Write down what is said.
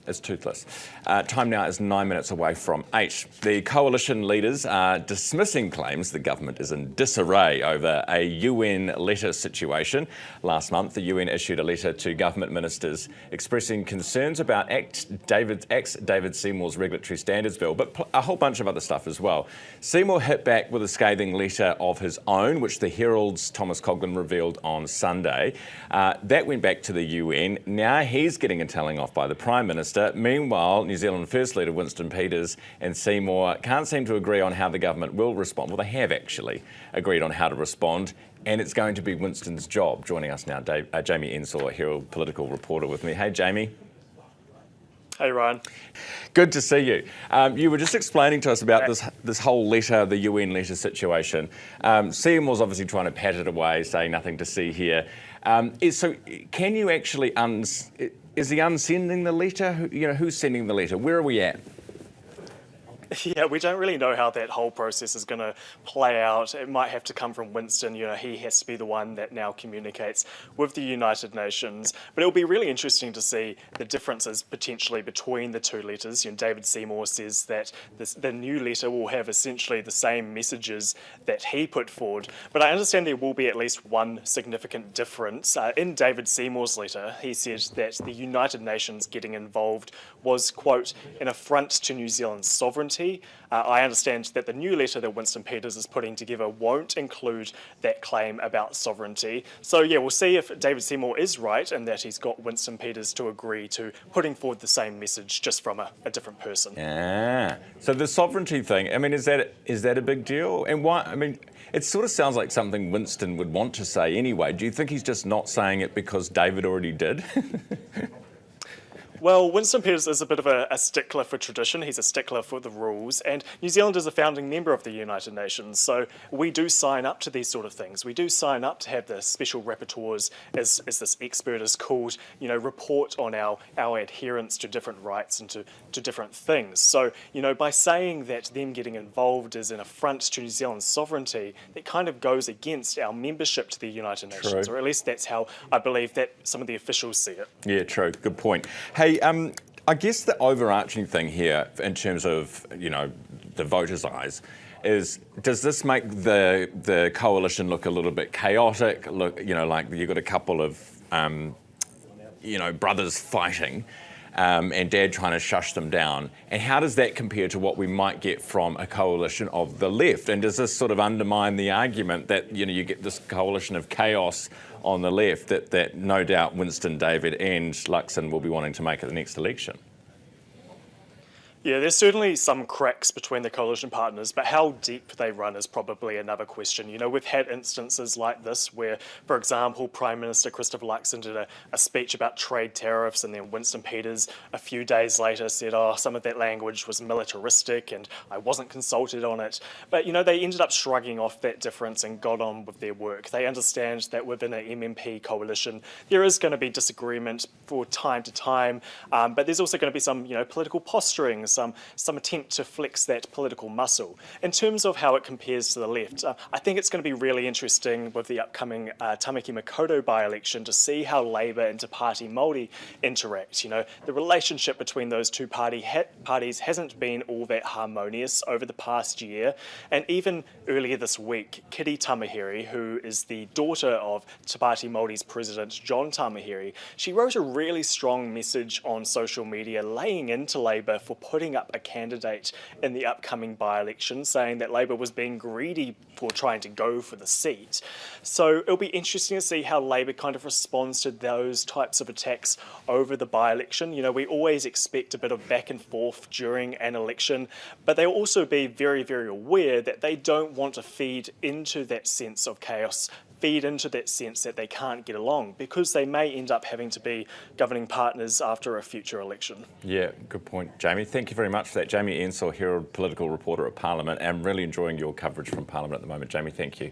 is toothless. Time now is 9 minutes away from 8. The coalition leaders are dismissing claims the government is in disarray over a UN letter situation. Last month, the UN issued a letter to government ministers expressing concerns about ex-David Seymour's regulatory standards bill, but a whole bunch of other stuff as well. Seymour hit back with a scathing letter of his own, which the Herald's Thomas Coglan revealed on Sunday. That went back to the UN. Now he's getting a telling off by the Prime Minister. Meanwhile, New Zealand First Leader Winston Peters and Seymour can't seem to agree on how the government will respond. Well, they have actually agreed on how to respond, and it's going to be Winston's job. Joining us now, Jamie Ensor, Herald political reporter with me. Hey, Jamie. Hey, Ryan. Good to see you. You were just explaining to us about this whole letter, the UN letter situation. Seymour's obviously trying to pat it away, saying nothing to see here. So can you actually, is he unsending the letter? Who's sending the letter? Where are we at? Yeah, we don't really know how that whole process is going to play out. It might have to come from Winston. He has to be the one that now communicates with the United Nations. But it'll be really interesting to see the differences potentially between the two letters. David Seymour says that the new letter will have essentially the same messages that he put forward. But I understand there will be at least one significant difference. In David Seymour's letter, he said that the United Nations getting involved was, quote, an affront to New Zealand's sovereignty. I understand that the new letter that Winston Peters is putting together won't include that claim about sovereignty. So yeah, we'll see if David Seymour is right and that he's got Winston Peters to agree to putting forward the same message just from a different person. Yeah. So the sovereignty thing, is that a big deal? And why? It sort of sounds like something Winston would want to say anyway. Do you think he's just not saying it because David already did? Well, Winston Peters is a bit of a stickler for tradition. He's a stickler for the rules, and New Zealand is a founding member of the United Nations, so we do sign up to these sort of things. We do sign up to have the special rapporteurs, as this expert is called, report on our adherence to different rights and to different things. So, by saying that them getting involved is an affront to New Zealand's sovereignty, that kind of goes against our membership to the United Nations, or at least that's how I believe that some of the officials see it. Yeah, true. Good point. Hey, I guess the overarching thing here, in terms of the voters' eyes, is does this make the coalition look a little bit chaotic? Look, like you've got a couple of brothers fighting, and Dad trying to shush them down. And how does that compare to what we might get from a coalition of the left? And does this sort of undermine the argument that you get this coalition of chaos on the left that no doubt Winston, David and Luxon will be wanting to make at the next election? Yeah, there's certainly some cracks between the coalition partners, but how deep they run is probably another question. We've had instances like this where, for example, Prime Minister Christopher Luxon did a speech about trade tariffs, and then Winston Peters a few days later said, some of that language was militaristic and I wasn't consulted on it. But, they ended up shrugging off that difference and got on with their work. They understand that within an MMP coalition, there is going to be disagreement for time to time, but there's also going to be some, political posturing, some attempt to flex that political muscle. In terms of how it compares to the left, I think it's going to be really interesting with the upcoming Tamaki Makaurau by-election to see how Labour and Te Pāti Māori interact. The relationship between those two parties hasn't been all that harmonious over the past year, and even earlier this week, Kitty Tamahiri, who is the daughter of Te Pāti Māori's president John Tamahiri, she wrote a really strong message on social media laying into Labour for putting up a candidate in the upcoming by-election, saying that Labour was being greedy for trying to go for the seat. So it'll be interesting to see how Labour kind of responds to those types of attacks over the by-election. We always expect a bit of back and forth during an election, but they'll also be very, very aware that they don't want to feed into that sense of chaos, feed into that sense that they can't get along, because they may end up having to be governing partners after a future election. Yeah, good point, Jamie. Thank you very much for that. Jamie Ensor, Herald political reporter at Parliament. I'm really enjoying your coverage from Parliament at the moment, Jamie. Thank you.